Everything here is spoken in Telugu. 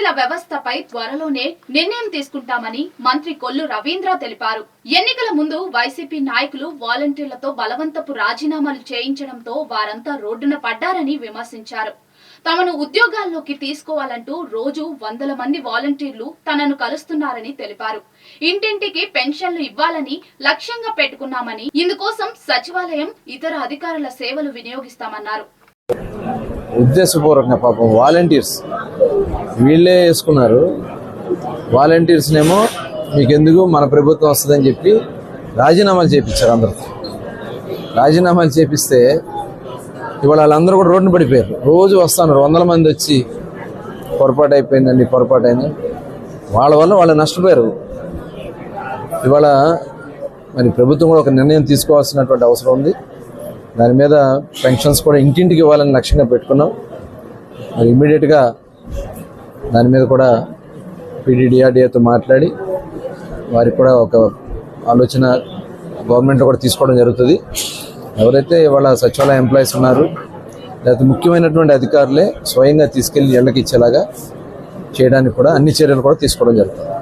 ఎన్నికల వ్యవస్థపై త్వరలోనే నిర్ణయం తీసుకుంటామని మంత్రి కొల్లు రవీంద్ర తెలిపారు. ఎన్నికల ముందు వైసీపీ నాయకులు వాలంటీర్లతో బలవంతపు రాజీనామాలు చేయించడంతో వారంతా రోడ్డున పడ్డారని విమర్శించారు. తమను ఉద్యోగాల్లోకి తీసుకోవాలంటూ రోజు వందల మంది వాలంటీర్లు తనను కలుస్తున్నారని తెలిపారు. ఇంటింటికి పెన్షన్లు ఇవ్వాలని లక్ష్యంగా పెట్టుకున్నామని, ఇందుకోసం సచివాలయం ఇతర అధికారుల సేవలు వినియోగిస్తామన్నారు. ఉద్దేశపూర్వకంగా పాపం వాలంటీర్స్ వీళ్ళే వేసుకున్నారు. వాలంటీర్స్నేమో మీకెందుకు మన ప్రభుత్వం వస్తుందని చెప్పి రాజీనామాలు చేయించారు. అందరూ రాజీనామాలు చేపిస్తే ఇవాళ వాళ్ళందరూ కూడా రోడ్డున పడిపోయారు. రోజు వస్తున్నారు వందల మంది వచ్చి పొరపాటు అయిపోయిందండి, పొరపాటు అయింది. వాళ్ళ వల్ల వాళ్ళు నష్టపోయారు. ఇవాళ మరి ప్రభుత్వం కూడా ఒక నిర్ణయం తీసుకోవాల్సినటువంటి అవసరం ఉంది. దాని మీద పెన్షన్స్ కూడా ఇంటింటికి ఇవ్వాలని లక్ష్యంగా పెట్టుకున్నాం. మరి ఇమ్మీడియట్గా దాని మీద కూడా పీడీడీఆర్డీఏతో మాట్లాడి వారికి కూడా ఒక ఆలోచన గవర్నమెంట్లో కూడా తీసుకోవడం జరుగుతుంది. ఎవరైతే ఇవాళ సచివాలయ ఎంప్లాయీస్ ఉన్నారు లేకపోతే ముఖ్యమైనటువంటి అధికారులే స్వయంగా తీసుకెళ్లి ఇళ్లకి ఇచ్చేలాగా చేయడానికి కూడా అన్ని చర్యలు కూడా తీసుకోవడం జరుగుతుంది.